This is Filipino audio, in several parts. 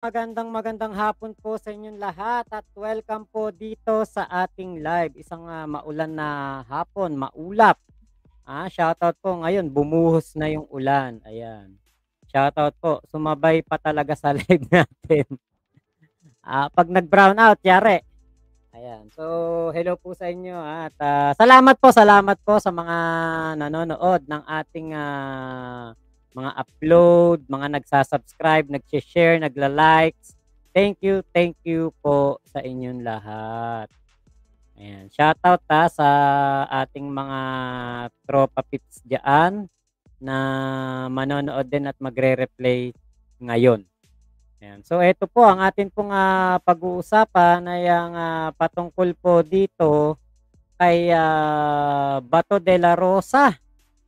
Magandang hapon po sa inyong lahat at welcome po dito sa ating live. Isang maulan na hapon, maulap. Shoutout po ngayon, bumuhos na yung ulan. Ayan. Shoutout po, sumabay pa talaga sa live natin. Pag nag-brown out, yari. Ayan. So, hello po sa inyo at salamat po sa mga nanonood ng ating mga upload, mga nagsa-subscribe, nagse-share, nagla-likes. Thank you po sa inyong lahat. Ayan. Shoutout sa ating mga tropa pips diyan na manonood din at magre-replay ngayon. Ayan. So eto po ang atin pong pag-uusapan ay ang patungkol po dito kay Bato de la Rosa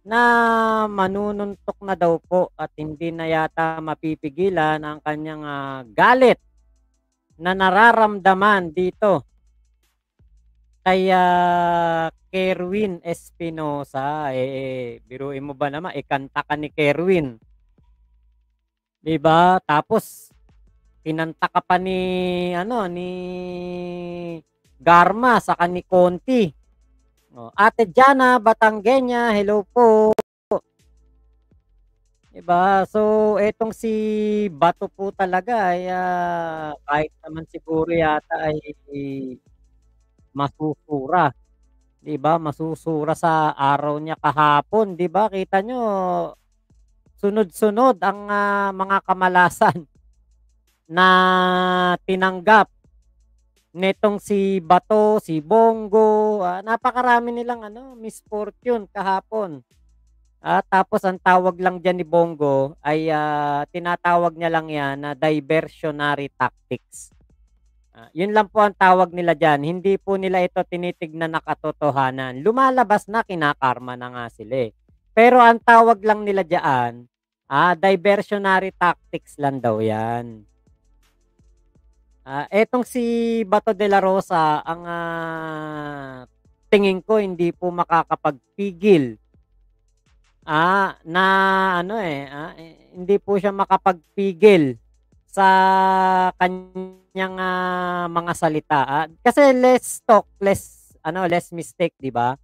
na manununtok na daw po at hindi na yata mapipigilan ang kanyang galit na nararamdaman dito kay Kerwin Espinosa. Biruin mo ba naman, kanta ka ni Kerwin, 'di ba? Tapos kinanta ka pa ni ano, ni Garma saka ni Conti. Oh, Ate Jana Batangueña, hello po. 'Di ba? So etong si Bato po talaga ay kahit naman siguro yata ay masusura, 'di ba? Masusura sa araw niya kahapon, 'di ba? Kita nyo, sunod-sunod ang mga kamalasan na tinanggap netong si Bato, si Bongo, napakarami nilang misfortune kahapon. Tapos ang tawag lang diyan ni Bongo ay tinatawag niya lang 'yan na diversionary tactics. 'Yun lang po ang tawag nila diyan, hindi po nila ito tinitignan na katotohanan. Lumalabas na kinakarma na nga sila, eh. Pero ang tawag lang nila diyan, diversionary tactics lang daw 'yan. Etong si Bato de la Rosa ang tingin ko hindi po makakapagpigil, na hindi po siya makapagpigil sa kanyang mga salita. Kasi less talk, less mistake, 'di ba?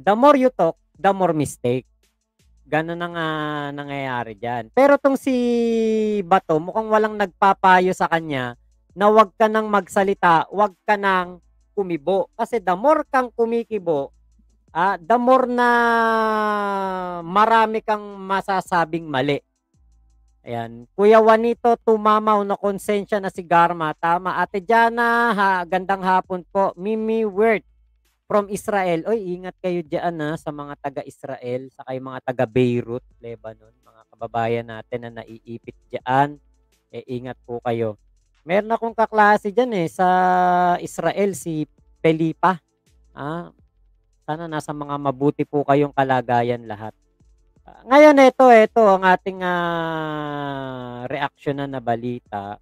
The more you talk, the more mistake. Gano'n ang nangyayari diyan. Pero 'tong si Bato mukhang walang nagpapayo sa kanya na 'wag ka nang magsalita, 'wag ka nang kumibo. Kasi the more kang kumikibo, the more na marami kang masasabing mali. Ayan. Kuya Juanito Tumamaw, na konsensya na si Garma. Tama. Ate Jana, gandang hapon po. Mimi Wert from Israel. Oy, ingat kayo diyan sa mga taga-Israel, saka yung mga taga Beirut, Lebanon, mga kababayan natin na naiipit diyan. Ingat po kayo. Meron akong kaklase diyan sa Israel, si Felipa. Sana nasa mga mabuti po kayong kalagayan lahat. Ngayon ito ang ating reaksyonan na balita.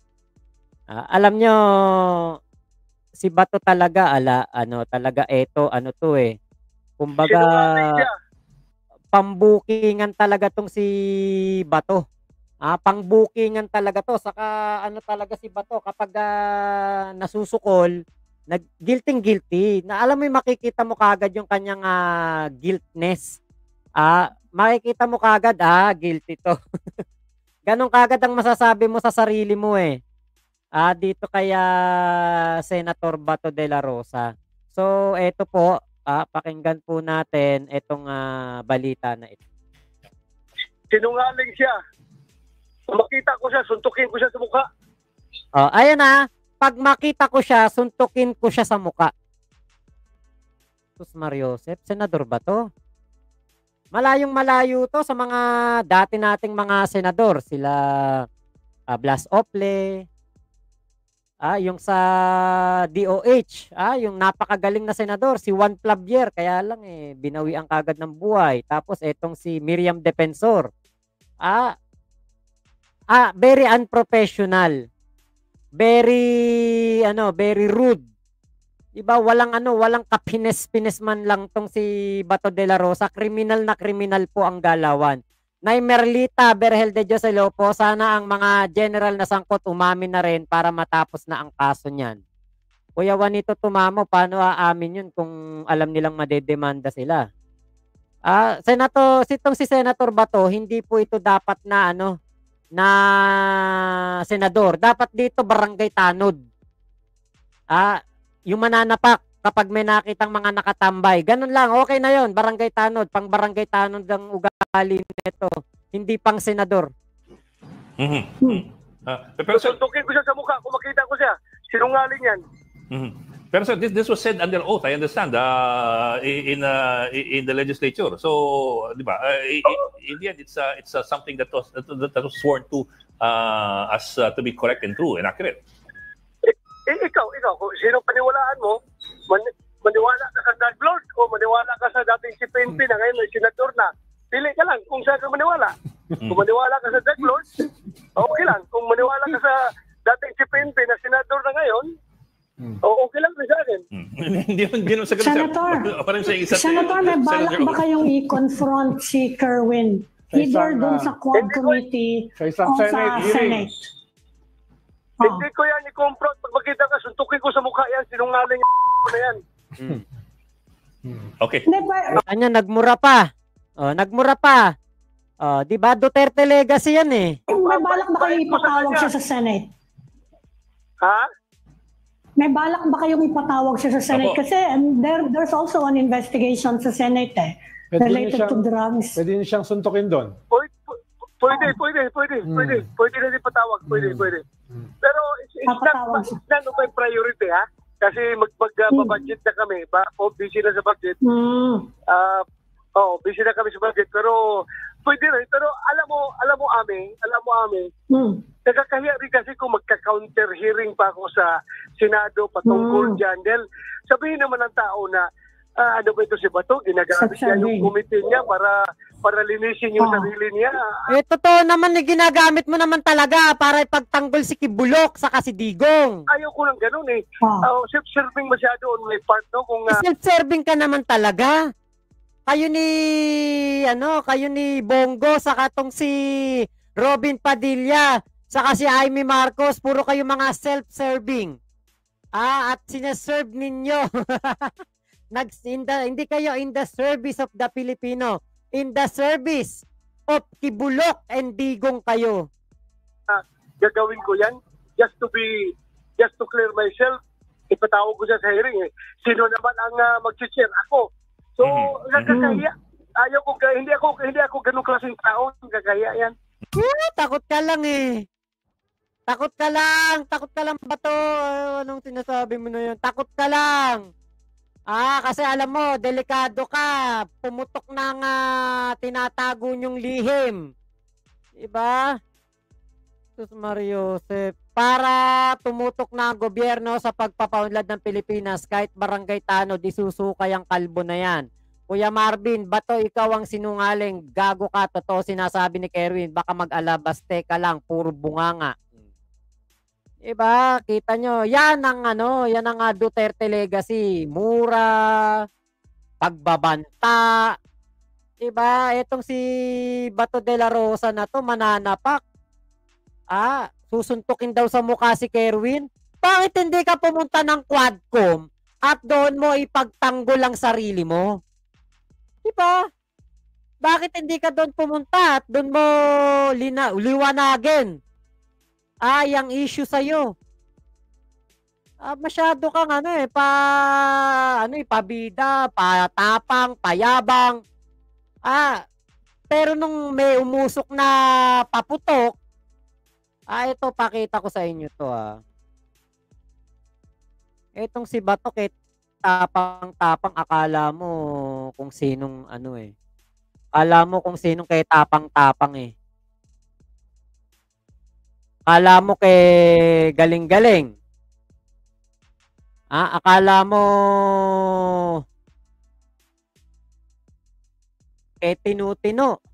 Alam nyo, si Bato talaga talaga ano 'to, kumbaga Sinungaling siya. pambukingan talaga 'tong si Bato. Pangbukingan talaga 'to, saka ano talaga si Bato kapag nasusukol, guilty na alam mo yung makikita mo kaagad yung kanyang guiltness. Makikita mo kaagad, guilty 'to. Gano'n kaagad ang masasabi mo sa sarili mo, eh. Dito kay Senator Bato de la Rosa. So eto po, pakinggan po natin itong balita na ito. Sinungaling siya. Kung makita ko siya, suntukin ko siya sa mukha. Ayan 'pag makita ko siya, suntukin ko siya sa mukha. Sus Mariosep, senador ba 'to? Malayong-malayo 'to sa mga dati nating mga senador, sila Blas Ople, yung sa DOH, yung napakagaling na senador si Juan Clavier, kaya lang binawian kaagad ng buhay. Tapos etong si Miriam Defensor, ah, very unprofessional, very rude. 'Di ba walang kapines-pines man lang 'tong si Bato de la Rosa, kriminal na kriminal po ang galawan. Nay Merlita Berhel de Dios Elopo, sana ang mga general na sangkot umamin na rin para matapos na ang kaso niyan. Kuya Juanito Tumamo, paano aamin yun kung alam nilang madedemanda sila? Senator, si Senator Bato, hindi po ito dapat na na senador. Dapat dito barangay tanod. Yung mananapak kapag may nakitang mga nakatambay. Ganun lang, okay na yon, barangay tanod. Pang barangay tanod ang ugali nito. Hindi pang senador. Pero suntukin ko siya sa mukha kung makita ko siya. Sinungaling yan. Pero sir, this was said under oath, I understand, in the legislature. So, di ba, in the end, it's something that was sworn to as to be correct and true and accurate. Ikaw, kung sino paniwalaan mo, maniwala ka sa drug lord o maniwala ka sa dating si PNP na ngayon may senador na. Pili ka lang kung saan ka maniwala. Kung maniwala ka sa drug lord, okay lang. Kung maniwala ka sa dating si PNP na senador na ngayon, okay lang rin sa akin. Hindi naman sa ganun. Senator, may balak ba kayong i-confront si Kerwin? Either doon sa Quad Committee o sa Senate? Hindi ko yan i-confront. Pag makita ka, suntukin ko sa mukha yan. Sinungaling na yan. Okay. Kanya, nagmura pa. Nagmura pa. Di ba? Duterte legacy yan eh. May balak ba kayong ipatawag siya sa Senate? Ha? May balak ba kayong ipatawag siya sa Senate? Kasi there's also an investigation sa Senate related to drugs. Pwede niyo siyang suntukin doon. Pwede na din patawag. Pwede. Pero it's not my priority, ha? Kasi mag-budget na kami. Busy na sa budget. Busy na kami sa budget. Pero pwede rin. Pero alam mo, Ami, nagkakahiya rin kasi kung magka-counter hearing pa ako sa Senado patungkol dyan. Dahil sabihin naman ng tao na ano ba ito si Bato? Ginagamit niya yung committee niya para linisin yung sarili niya. Totoo naman, ginagamit mo naman talaga para ipagtanggol si Kibulok sa si Digong. Ayaw ko lang ganun eh. Self-serving masyado on my part, no? Self-serving ka naman talaga. Kayo ni Bongo, saka tong si Robin Padilla, saka si Amy Marcos, puro kayo mga self-serving. At sineserve ninyo. Hindi kayo in the service of the Filipino. In the service of Kibulok and Digong kayo. Gagawin ko yan just to clear myself. Ipatawag ko siya sa hearing eh. Sino naman ang mag-chair? Ako. So, nagkakahiya. Hindi ako ganung klaseng tao. Nagkakahiya yan. Takot ka lang eh. Takot ka lang Bato. Anong sinasabi mo na yun? Takot ka lang. Kasi alam mo, delikado ka. Pumutok ng tinatago niyong lihim. Diba? Sus Mario Joseph. Para tumutok na ang gobyerno sa pagpapaunlad ng Pilipinas, kahit barangay tanod, isusukay ang kalbo na yan. Kuya Marvin, Bato, ikaw ang sinungaling. Gago ka, totoo sinasabi ni Kerwin. Baka mag-alabaste ka lang, puro bunganga. Diba? Kita nyo, yan ang Duterte legacy. Mura, pagbabanta. Diba? Etong si Bato de la Rosa na to, mananapak. Susuntukin daw sa mukha si Kerwin. Bakit hindi ka pumunta ng Quadcom at doon mo ipagtanggol ang sarili mo? Diba? Bakit hindi ka doon pumunta at doon mo liwanagin? Yung issue sa'yo. Masyado kang pabida, patapang, payabang. Pero nung may umusok na paputok, ito, pakita ko sa inyo to Itong si Bato, tapang-tapang, akala mo kung sinong Akala mo kung sinong kay tapang-tapang eh. Akala mo kay galing-galing. Akala mo kay tinu-tino.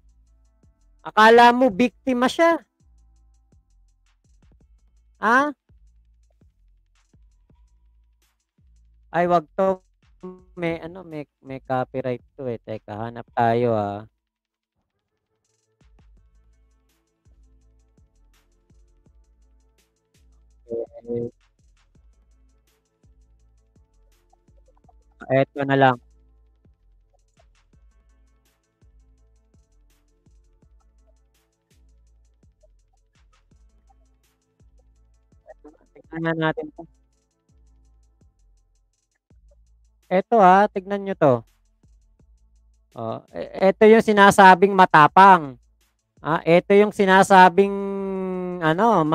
Akala mo biktima siya. Ay, wag to. May copyright to eh. Teka, hanap tayo Eh, eto na lang. Tignan nga natin 'to. Eto, tignan niyo 'to. Oh, eto yung sinasabing matapang. Eto yung sinasabing ano,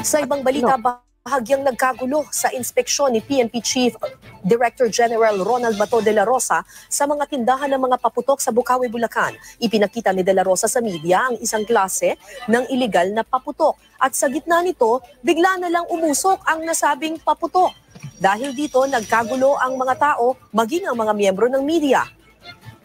Sa ibang balita, ano, bahagyang nagkagulo sa inspeksyon ni PNP Chief Director General Ronald Bato de la Rosa sa mga tindahan ng mga paputok sa Bukawi, Bulacan. Ipinakita ni de la Rosa sa media ang isang klase ng iligal na paputok. At sa gitna nito, bigla na lang umusok ang nasabing paputok. Dahil dito, nagkagulo ang mga tao, maging ang mga miyembro ng media.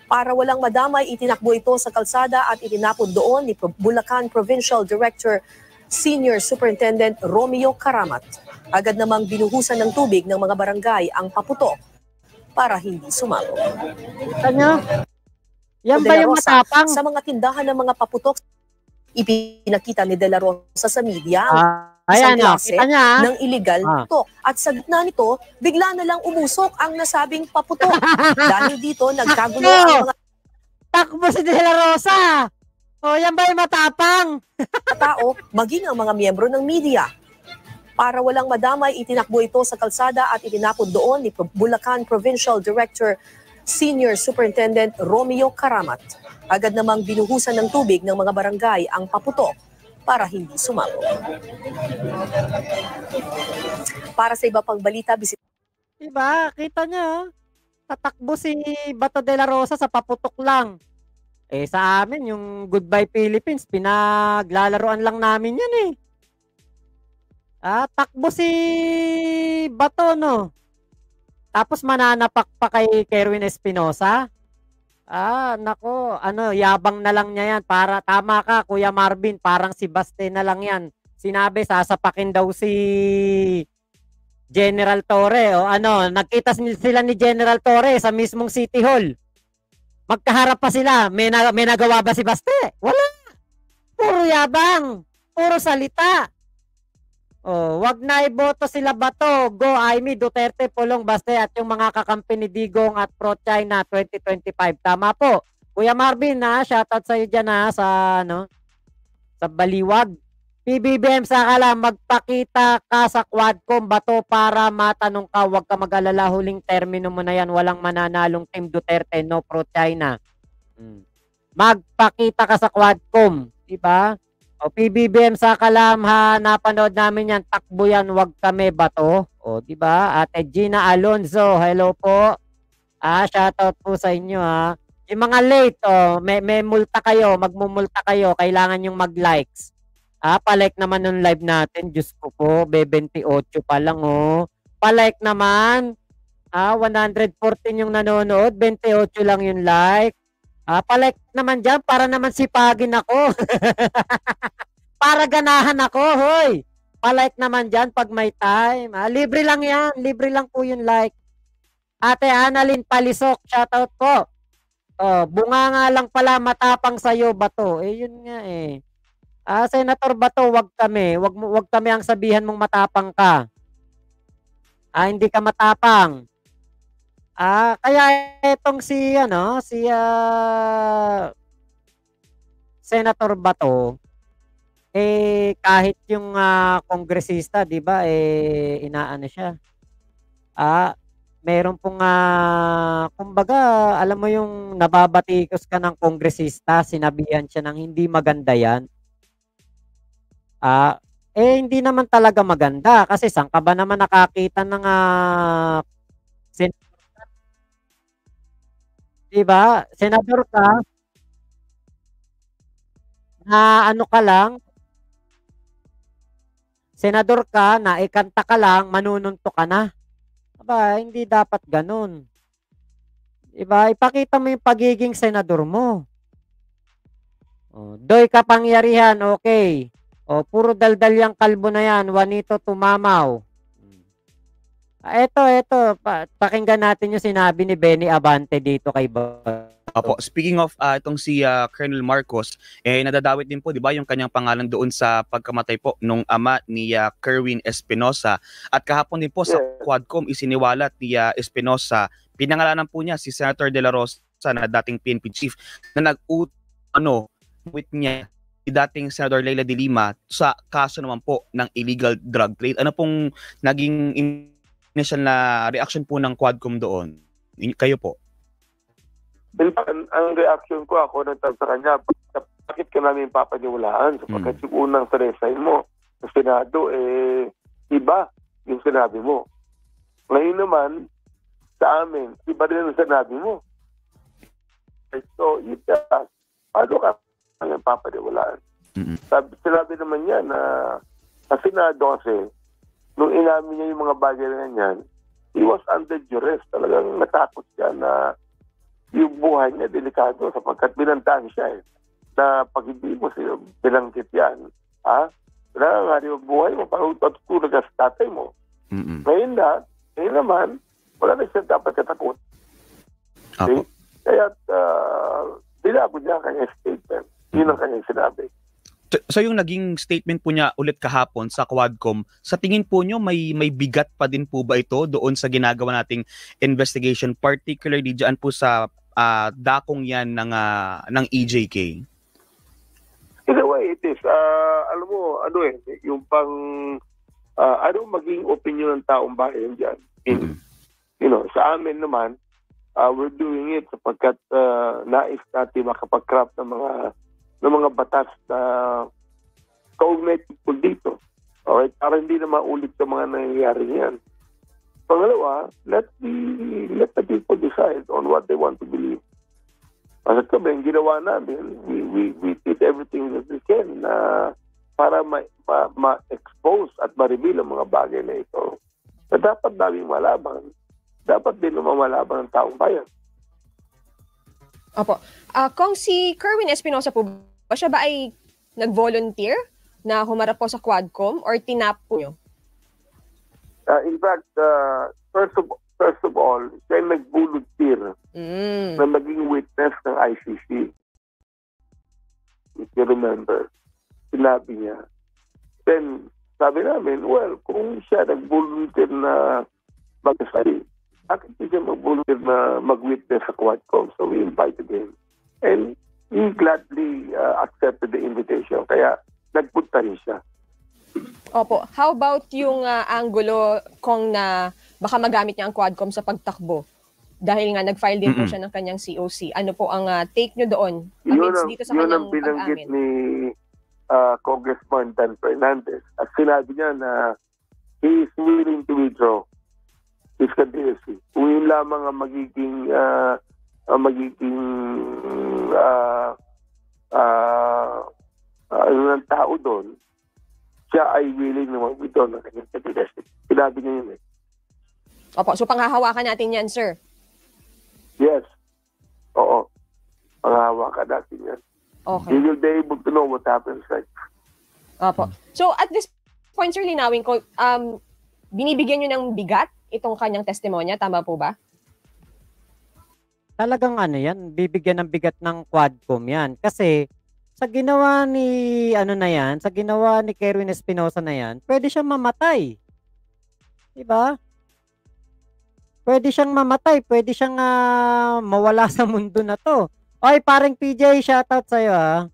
Para walang madamay, itinakbo ito sa kalsada at itinapon doon ni Bulacan Provincial Director Senior Superintendent Romeo Karamat. Agad namang binuhusan ng tubig ng mga barangay ang paputok para hindi sumalo. ano? Yan ba yung matapang? Sa mga tindahan ng mga paputok, ipinakita ni De La Rosa sa media ang isang klase ng illegal paputok. At sa gitna nito, bigla na lang umusok ang nasabing paputok. Dahil dito, nagkagulo ang mga takbo si De La Rosa. Yan ba yung matapang? tao, maging ang mga miyembro ng media. Para walang madamay, itinakbo ito sa kalsada at itinapon doon ni Bulacan Provincial Director Senior Superintendent Romeo Karamat. Agad namang binuhusan ng tubig ng mga barangay ang paputok para hindi sumalo. Para sa iba pang balita, Diba? Kita nyo, tatakbo si Bato de la Rosa sa paputok lang. Sa amin, yung Goodbye Philippines, pinaglalaroan lang namin yan eh. Takbo si Bato, no? Tapos mananapak pa kay Kerwin Espinosa. Nako, yabang na lang niya yan. Tama ka, Kuya Marvin, parang si Baste na lang yan. Sinabi, sasapakin daw si General Torre. Nagkita sila ni General Torre sa mismong City Hall. Magkaharap pa sila. May nagawa ba si Baste? Wala. Puro yabang. Puro salita. Wag na iboto sila Bato. Go Amy, Duterte, Pulong, Baste at yung mga kakampi ni Digong at Pro-China 2025. Tama po. Kuya Marvin, shoutout sa iyo dyan sa Baliwag. PBBM sa kala, magpakita ka sa Quadcom Bato para matanong ka. Huwag ka mag-alala, huling termino mo na yan. Walang mananalong Team Duterte, no Pro-China. Magpakita ka sa Quadcom. Diba? PBBM sa kalam, napanood namin yan. Takbo yan, huwag kami Bato. Diba? At Gina Alonzo, hello po. Shoutout po sa inyo Yung mga late, may multa kayo, magmumulta kayo. Kailangan yung mag-likes. Palike naman ng live natin. Diyos ko po, 28 pa lang, Palike naman. 114 yung nanonood, 28 lang yung like. Palike naman dyan, para naman sipagin ako. Para ganahan ako, hoy. Palike naman dyan pag may time. Libre lang yan, libre lang po yung like. Ate Annalyn Palisok, shoutout po. Bunga nga lang pala, matapang sa'yo, Bato. Yun nga Senator Bato, wag kami ang sabihan mong matapang ka. Hindi ka matapang. Kaya etong si Senator Bato, kahit yung kongresista, 'di ba, inaano siya. Meron pong kumbaga, alam mo yung nababatikos ka ng kongresista, sinabihan siya ng hindi maganda 'yan. Hindi naman talaga maganda kasi saan ka ba naman nakakita ng senador ka? Diba? Senador ka na ka lang, senador ka na ikanta ka lang, manununtok ka na. Hindi dapat ganun. Diba? Ipakita mo yung pagiging senador mo. Doy kapangyarihan, okay. Puro daldal yung kalbo na yan. Juanito Tumamaw. Eto. Pakinggan natin yung sinabi ni Benny Abante dito kay Bato. Opo, speaking of itong si Colonel Marcos, nadadawit din po 'di ba yung kanyang pangalan doon sa pagkamatay po nung ama ni Kerwin Espinosa, at kahapon din po sa Quadcom isiniwalat ni Espinosa, pinangalanan po niya si Senator De La Rosa na dating PNP chief na with niya si dating Senator Leila de Lima sa kaso naman po ng illegal drug trade. Ano pong naging initial na reaction po ng Quadcom doon? Kayo po? Ang reaction ko, ako nagtanong sa kanya, bakit ka namin papaniwalaan? Sapagkat yung unang resign mo sa Senado, iba yung sinabi mo. Ngayon naman, sa amin, iba rin ang sinabi mo. So, paano ka namin papaniwalaan? Sinabi naman niya na sa Senado kasi, nung inamin niya yung mga bagay na yan, he was under duress. Talagang natakot siya na yung buhay niya delikado sapagkat binantaan siya na pag hindi mo siya binanggit yan, nangangaari yung buhay mo, parang tutulog ka sa tatay mo. Ngayon naman, wala na siya dapat katakot. Okay? Kaya, dinabo niya ang kanyang statement. Yun ang kanyang sinabi. So yung naging statement po niya ulit kahapon sa Quadcom, sa tingin po niyo may bigat pa din po ba ito doon sa ginagawa nating investigation, particularly diyan po sa dakong yan ng EJK? In a way, it is. Alam mo, yung maging opinion ng taong bayan dyan. Sa amin naman, we're doing it sapagkat nais natin makapag-craft ng mga batas na kaugnay tungkol dito. Alright? Para hindi na maulit sa mga nangyayari niyan. Pangalawa, let the people decide on what they want to believe. Kasi kami, ang ginawa namin, we did everything that we can para ma-expose at ma-reveal ang mga bagay na ito. Na dapat daming malaban. Dapat din lumamalaban ng taong bayan. Opo. Kung si Kerwin Espinosa po, siya ba ay nag-volunteer na humarap po sa Quadcom or tinap po nyo? In fact, first of all, siya nag-volunteer na maging witness ng ICC. If you remember, sinabi niya. Then, sabi namin, well, kung siya nag-volunteer na mag-study, bakit siya mag-volunteer na mag-witness sa Quadcom? So we invited him. And he gladly accepted the invitation. Kaya nagpunta rin siya. Opo. How about yung angulo kung na baka magamit niya ang Quadcom sa pagtakbo? Dahil nga nag-file din po siya ng kanyang COC. Ano po ang take nyo doon dito sa kanyang pag-amin? Yun ang binanggit ni Congressman Dan Fernandez. At sinabi niya na he is willing to withdraw his candidacy. Kung yun lamang ang magiging ng tao doon, siya ay willing na mag-withdraw ng kanyang candidacy. Sinabi niya yun eh. Opo, so panghahawakan natin yan, sir? Yes. Oo. Panghahawakan natin yan. Okay. You will be able to know what happens next. Opo. So at this point, sir, linawin ko, binibigyan nyo ng bigat itong kanyang testimonya, tama po ba? Talagang yan, bibigyan ng bigat ng Quadcom yan. Kasi sa ginawa ni sa ginawa ni Kerwin Espinosa na yan, pwede siyang mamatay. Diba? Pwede siyang mamatay, pwede siyang mawala sa mundo na to. Oy, parang PJ, shoutout sa'yo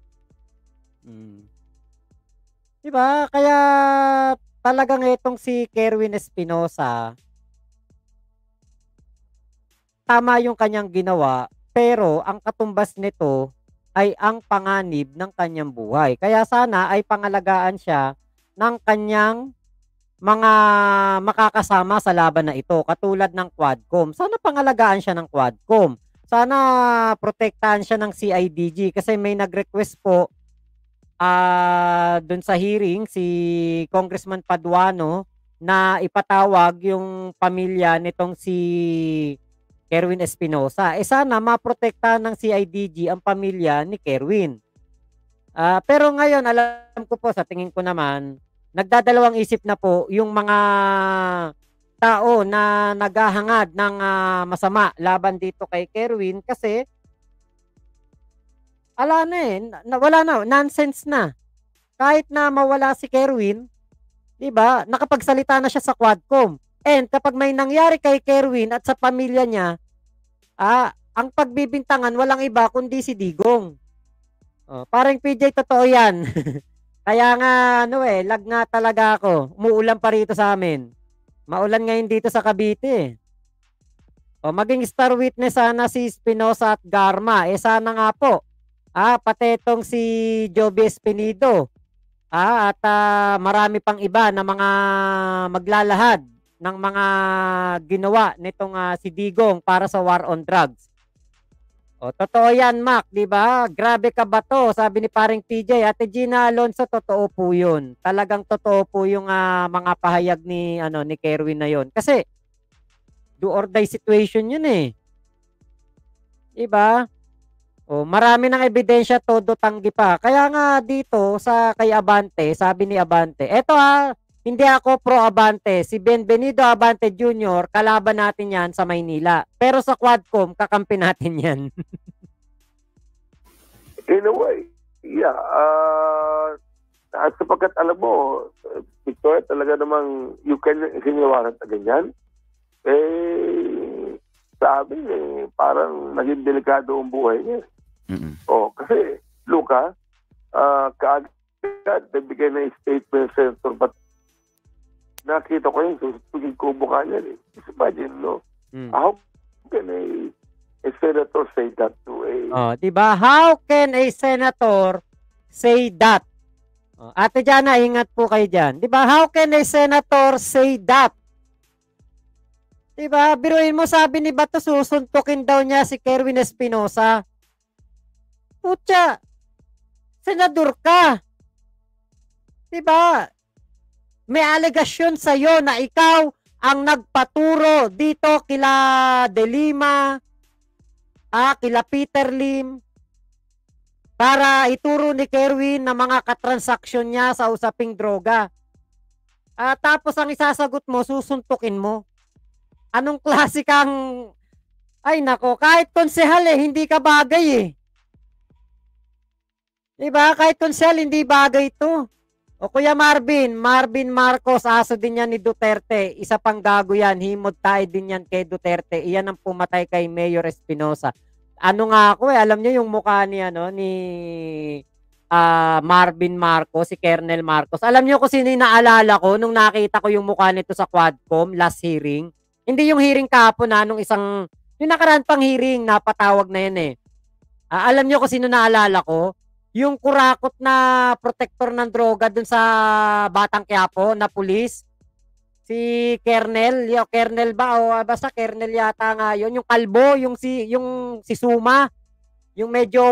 Diba? Kaya talagang itong si Kerwin Espinosa, tama yung kanyang ginawa, pero ang katumbas nito ay ang panganib ng kanyang buhay. Kaya sana ay pangalagaan siya ng kanyang mga makakasama sa laban na ito, katulad ng Quadcom. Sana pangalagaan siya ng Quadcom. Sana protektahan siya ng CIDG kasi may nag-request po doon sa hearing si Congressman Paduano na ipatawag yung pamilya nitong si Kerwin Espinosa. Sana maprotektahan ng CIDG ang pamilya ni Kerwin. Pero ngayon, alam ko po, sa tingin ko naman, nagdadalawang isip na po yung mga tao na naghahangad ng masama laban dito kay Kerwin kasi ala na eh, wala na, nonsense na. Kahit na mawala si Kerwin, 'di ba? Nakapagsalita na siya sa Quadcom. And kapag may nangyari kay Kerwin at sa pamilya niya, ang pagbibintangan walang iba kundi si Digong. Parang PJ, totoo 'yan. Kaya nga lag nga talaga ako. Umuulan pa rito sa amin. Maulan ngayon dito sa Cavite. Maging star witness sana si Espinosa at Garma. Sana nga po. Pati itong si Joby Espinido. At marami pang iba na mga maglalahad ng mga ginawa nitong si Digong para sa war on drugs. Totoo yan, Mac, di ba? Grabe ka ba to? Sabi ni paring PJ. Ate Gina Alonso, totoo po yun. Talagang totoo po yung mga pahayag ni Kerwin na yon. Kasi do or die situation yun eh. Di ba? Marami ng ebidensya, todo tanggi pa. Kaya nga dito sa kay Abante, sabi ni Abante, eto hindi ako pro Abante. Si Benvenido Abante Jr., kalaban natin yan sa Maynila. Pero sa Quadcom, kakampi natin yan. In a way, yeah. Sapagkat alam mo, Victoria, talaga namang you can siniwaran na ganyan. Sabi parang naging delikado ang buhay niya. Kasi, Luca, kaagad, nagbigay na yung statement center, but nakita ko yung susugin kubo ka niyan eh. Just imagine, no? How can a senator say that to a... diba? How can a senator say that? Ate Jana, ingat po kayo dyan. Diba? How can a senator say that? Diba? Biruin mo, sabi ni Bato, susuntukin daw niya si Kerwin Espinosa. Putya, senador ka. Diba? May alegasyon sa'yo na ikaw ang nagpaturo dito kila De Lima, kila Peter Lim, para ituro ni Kerwin na mga katransaksyon niya sa usaping droga. Tapos ang isasagot mo, susuntukin mo. Anong klase kang... Ay nako, kahit konsehal hindi ka bagay eh. Diba? Kahit konsehal, hindi bagay ito. Kuya Marvin Marcos, aso din yan ni Duterte. Isa pang gago yan. Himod tayo din yan kay Duterte. Iyan ang pumatay kay Mayor Espinosa. Ano nga ako alam niyo yung mukha ni ni Marvin Marcos, si Colonel Marcos. Alam niyo kung sino yung naalala ko nung nakita ko yung mukha nito sa Quadcom last hearing? Hindi yung hearing kahapon nung yung nakaraan pang hearing, napatawag na yan eh. Alam niyo kung sino naalala ko? Yung kurakot na protector ng droga dun sa Batang Quiapo na pulis. Si Kernel, Kernel ba o basta Kernel yata nga yun, yung kalbo, yung si Suma, yung medyo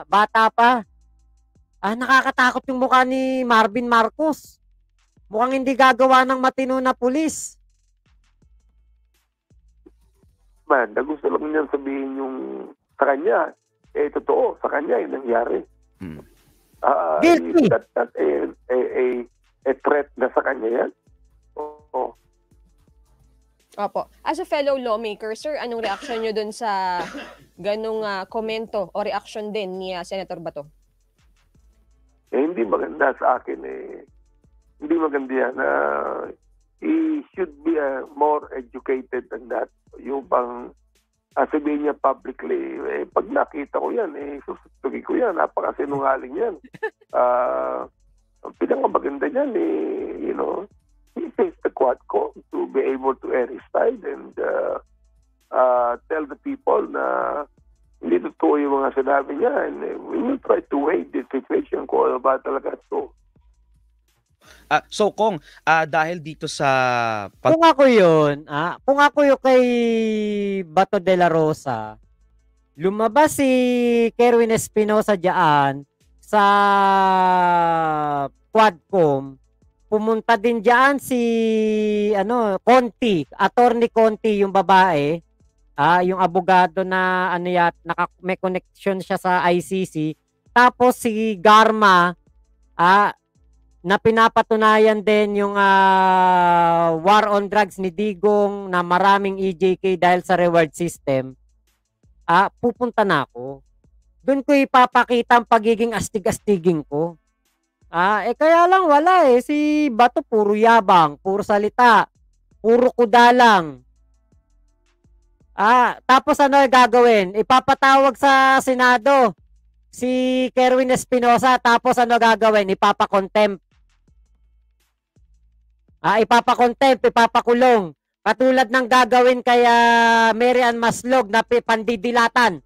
bata pa. Nakakatakot yung mukha ni Marvin Marcos. Mukhang hindi gagawa ng matino na pulis. Man, gusto lang niyan sabihin yung sa kanya, totoo, sa kanya yung nangyari. Guilty. That a threat na sa kanya yan? Oo. Opo. As a fellow lawmaker, sir, anong reaction nyo dun sa ganong komento o reaction din ni Senator Bato? Hindi maganda sa akin Hindi maganda yan. He should be more educated than that. Yung bang sabihin niya publicly, pag nakita ko yan, susutugin ko yan. Napakasinungaling yan. Ang pinakamaganda niyan, he takes the Quadcom to be able to air his side and tell the people na hindi totoo yung mga sinabi niya. And we will try to weigh the situation kung ano ba talaga ito. So Kong, dahil dito sa kung ako yung kay Bato de la Rosa, lumabas si Kerwin Espinosa diyan sa Quadcom, pumunta din diyan si Conti, Attorney Conti yung babae, yung abogado na may connection siya sa ICC, tapos si Garma na pinapatunayan din yung war on drugs ni Digong na maraming EJK dahil sa reward system, pupunta na ako. Doon ko ipapakita ang pagiging astig-astiging ko. Kaya lang wala eh. Si Bato puro yabang, puro salita, puro kuda lang. Tapos ano gagawin? Ipapatawag sa Senado si Kerwin Espinosa, tapos ano gagawin? Ipapakontempt. Ipapakontempt, ipapakulong. Katulad ng gagawin kay Mary Ann Maslog na pandidilatan.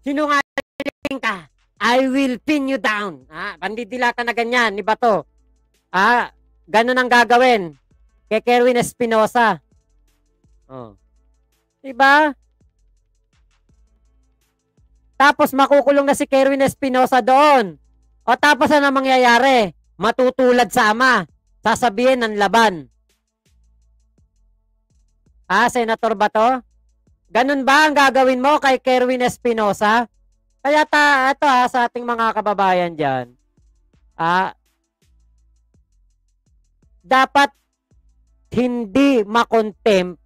Sinungaling ka. I will pin you down. Pandidilatan na ganyan, ni Bato. Ganun ang gagawin kay Kerwin Espinosa. Diba? Tapos makukulong na si Kerwin Espinosa doon. O tapos ano mangyayari? Matutulad sa ama. Sasabihin ng laban. Senator Bato? Ganun ba ang gagawin mo kay Kerwin Espinosa? Kaya ito sa ating mga kababayan dyan, dapat hindi makontempt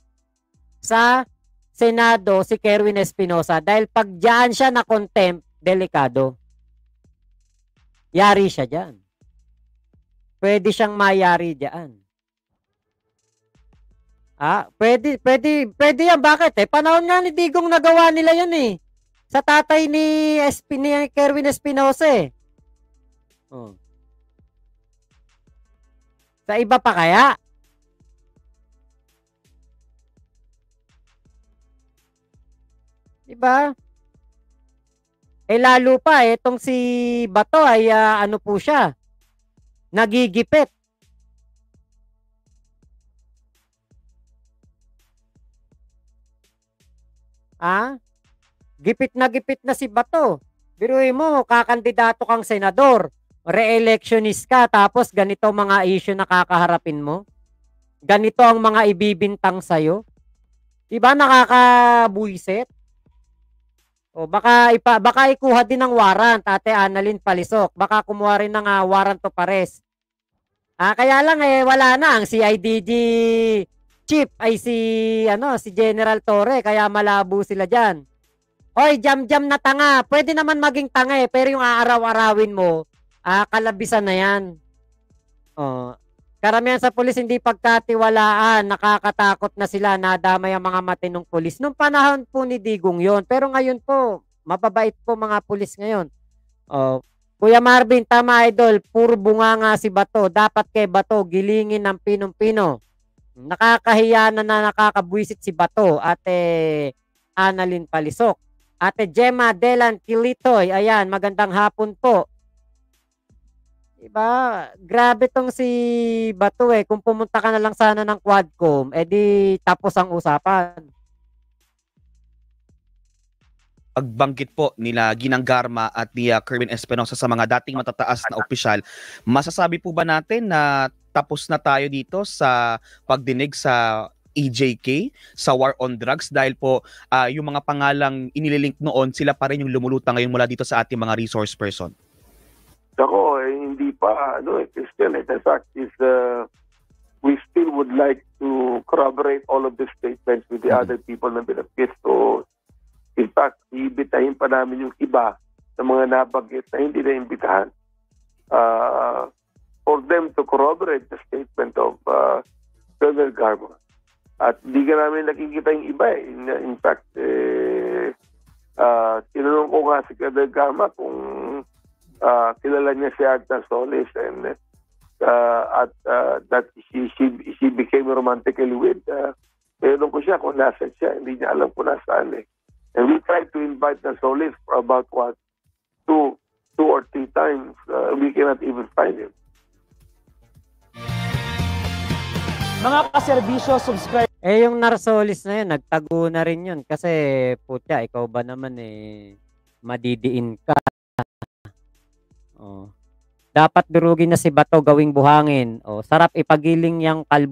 sa Senado si Kerwin Espinosa dahil pag dyan siya na contempt, delikado. Yari siya dyan. Pwede siyang mayari dyan. Pwede yan. Bakit? Panahon nga ni Digong nagawa nila yun eh. Sa tatay ni Kerwin Espinosa eh. Sa iba pa kaya? Diba? Lalo pa, itong si Bato ay ano po siya? Nagigipit. Gipit na si Bato. Biruin mo, kakandidato kang senador, re-electionist ka, tapos ganito mga issue na kakaharapin mo. Ganito ang mga ibibintang sa'yo. Diba nakakabuisit? Baka ikuha din ng warrant, Ate Annalyn Palisok. Baka kumuha rin ng warrant to arrest. Kaya lang wala na ang CIDG chief ay si General Torre, kaya malabo sila diyan. Hoy, jam-jam na tanga. Pwede naman maging tanga pero yung aaraw-arawin mo, kalabisan na 'yan. Karamihan sa pulis hindi pagkatiwalaan, nakakatakot na sila, nadamay ang mga matinong pulis. Nung panahon po ni Digong 'yon, pero ngayon po, mababait po mga pulis ngayon. Kuya Marvin, tama idol, puro bunganga si Bato. Dapat kay Bato gilingin ng pinong-pino. Nakakahiya na nakakabwisit si Bato, Ate Annalyn Palisok. Ate Gemma Delan Kilitoy, ayan, magandang hapon po. Diba? Grabe tong si Bato Kung pumunta ka na lang sana ng Quadcom, di tapos ang usapan. Pagbanggit po nila Ginang Garma at ni Kerwin Espinosa sa mga dating matataas na opisyal, masasabi po ba natin na tapos na tayo dito sa pagdinig sa EJK, sa war on drugs, dahil po yung mga pangalang inililink noon, sila pa rin yung lumulutang ngayon mula dito sa ating mga resource person? Ako, hindi pa, Christian, the fact is, we still would like to corroborate all of the statements with the other people na binabgit. So, in fact, ibitahin pa namin yung iba sa mga nabanggit na hindi na imbitahan for them to corroborate the statement of Colonel Garma. At di ka namin nakikita yung iba In fact, tinanong ko nga si Colonel Garma kung kilala niya si Agta Solis and that she became romantically with. Tinanong ko siya kung nasaan siya. Hindi niya alam kung nasaan And we tried to invite the Solis for about two or three times. We cannot even find him. Mga kaserbisyo, subscribe. Yung Narsolis na yun, nagtago na rin yun. Kasi, putya, ikaw ba naman madidiin ka. Dapat durugin na si Bato gawing buhangin. Sarap ipagiling yung kalbo